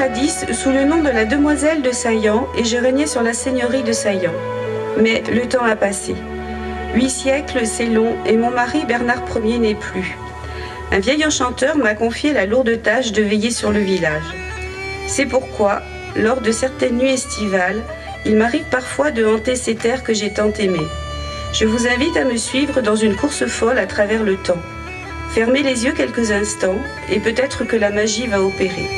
jadis sous le nom de la demoiselle de Saillant et je régnais sur la seigneurie de Saillant. Mais le temps a passé. 8 siècles, c'est long, et mon mari Bernard Ier n'est plus. Un vieil enchanteur m'a confié la lourde tâche de veiller sur le village. C'est pourquoi, lors de certaines nuits estivales, il m'arrive parfois de hanter ces terres que j'ai tant aimées. Je vous invite à me suivre dans une course folle à travers le temps. Fermez les yeux quelques instants, et peut-être que la magie va opérer.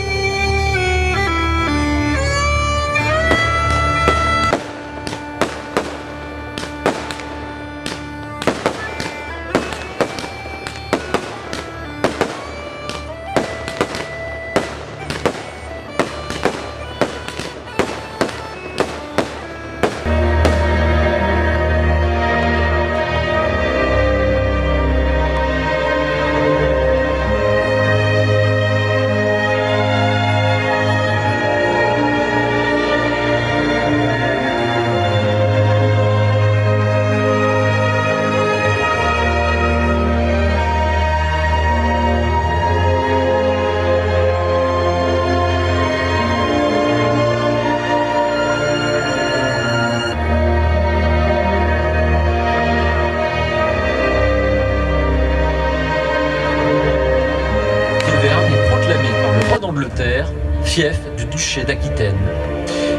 Fief du duché d'Aquitaine.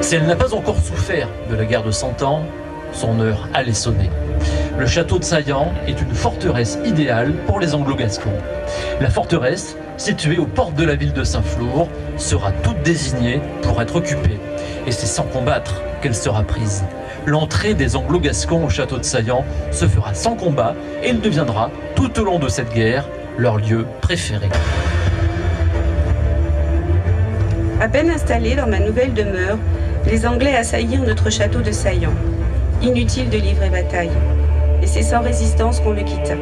Si elle n'a pas encore souffert de la guerre de 100 ans, son heure allait sonner. Le château de Saillant est une forteresse idéale pour les Anglo-Gascons. La forteresse, située aux portes de la ville de Saint-Flour, sera toute désignée pour être occupée. Et c'est sans combattre qu'elle sera prise. L'entrée des Anglo-Gascons au château de Saillant se fera sans combat et il deviendra, tout au long de cette guerre, leur lieu préféré. À peine installés dans ma nouvelle demeure, les Anglais assaillirent notre château de Saillant. Inutile de livrer bataille. Et c'est sans résistance qu'on le quitta.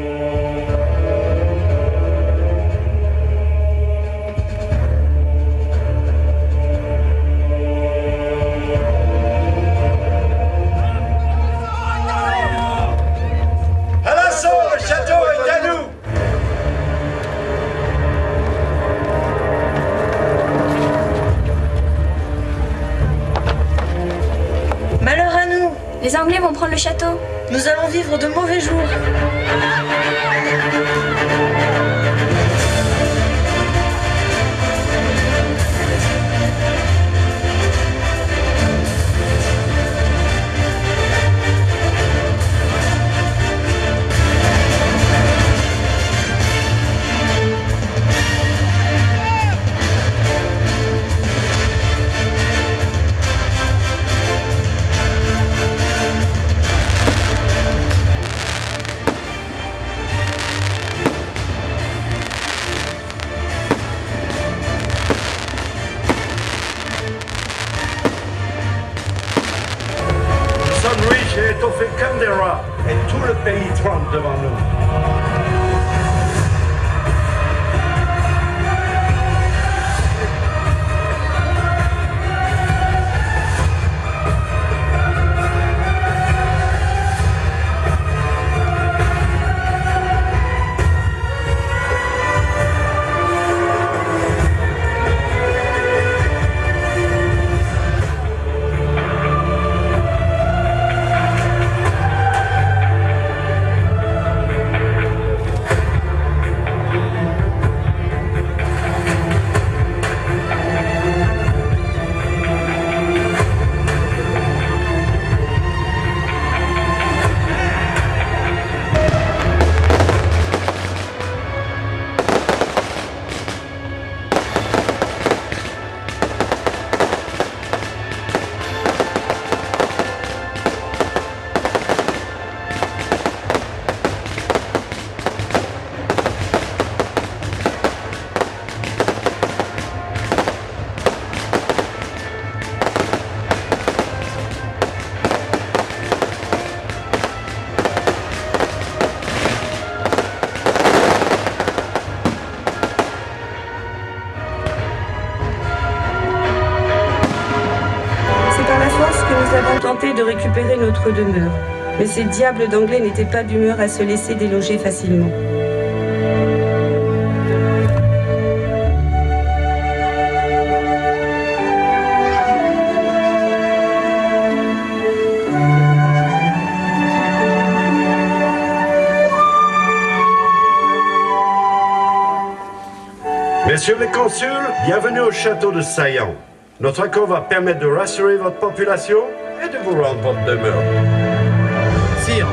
À l'assaut, le château est à nous! Malheur à nous! Les Anglais vont prendre le château. Nous allons vivre de mauvais jours. J'ai étoffé Canberra et tout le pays tremble devant nous. De récupérer notre demeure, mais ces diables d'Anglais n'étaient pas d'humeur à se laisser déloger facilement. Messieurs les consuls, bienvenue au château de Saillant. Notre accord va permettre de rassurer votre population et de vous rendre votre demeure. Sire,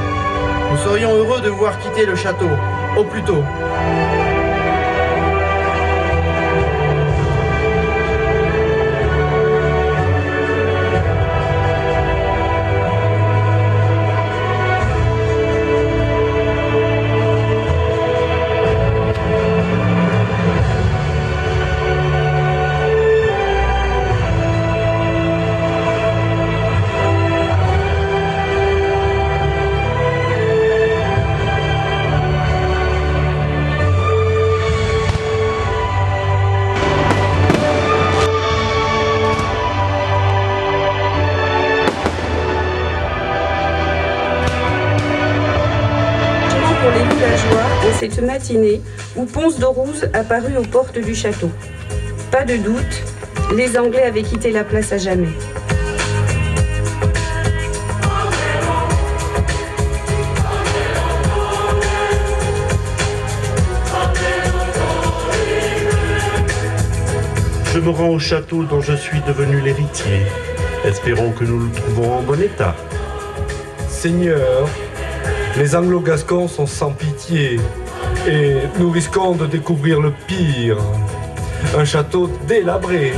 nous serions heureux de vous voir quitter le château, au plus tôt. Cette matinée où Ponce d'Orouz apparut aux portes du château. Pas de doute, les Anglais avaient quitté la place à jamais. Je me rends au château dont je suis devenu l'héritier. Espérons que nous le trouvons en bon état. Seigneur, les Anglo-Gascons sont sans pitié et nous risquons de découvrir le pire. Un château délabré.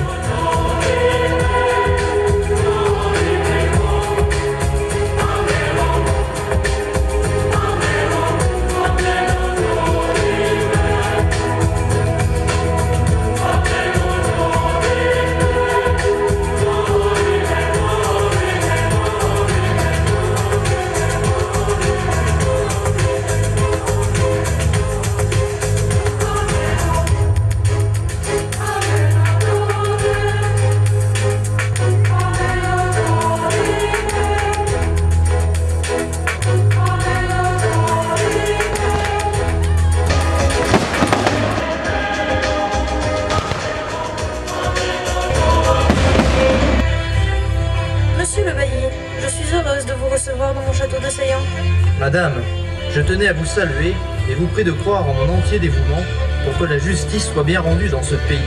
Madame, je tenais à vous saluer et vous prie de croire en mon entier dévouement pour que la justice soit bien rendue dans ce pays.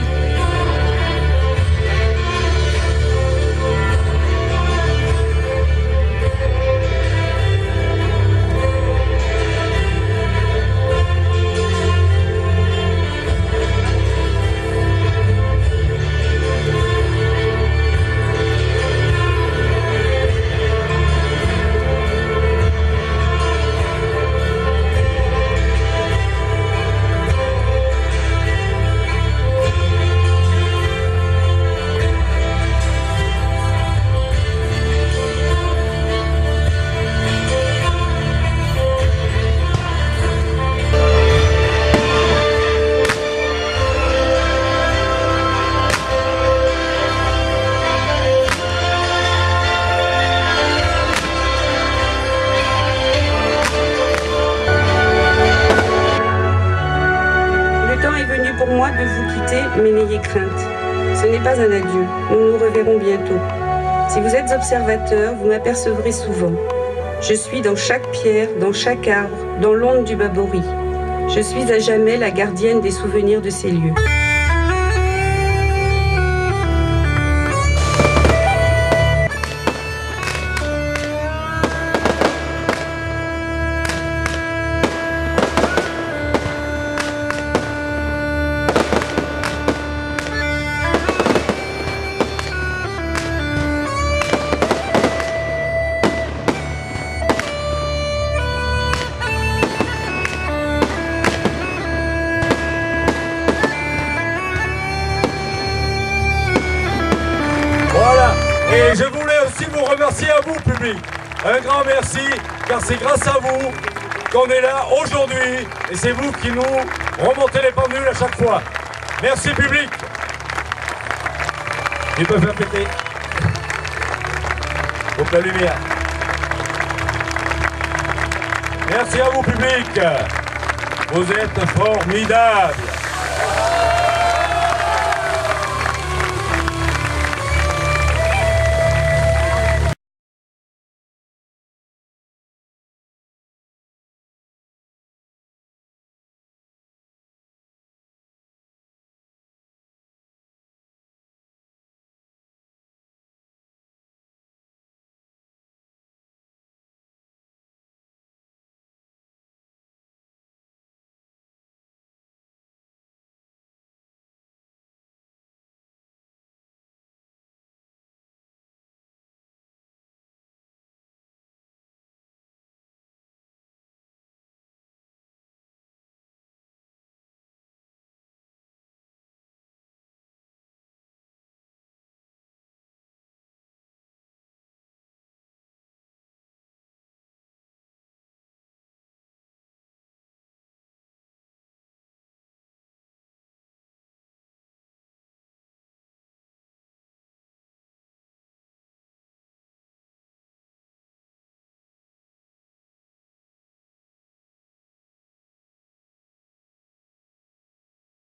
De vous quitter, mais n'ayez crainte. Ce n'est pas un adieu. Nous nous reverrons bientôt. Si vous êtes observateur, vous m'apercevrez souvent. Je suis dans chaque pierre, dans chaque arbre, dans l'onde du Babori. Je suis à jamais la gardienne des souvenirs de ces lieux. Et je voulais aussi vous remercier à vous, public. Un grand merci, car c'est grâce à vous qu'on est là aujourd'hui. Et c'est vous qui nous remontez les pendules à chaque fois. Merci, public. Tu peux faire péter. Coupe la lumière. Merci à vous, public. Vous êtes formidables.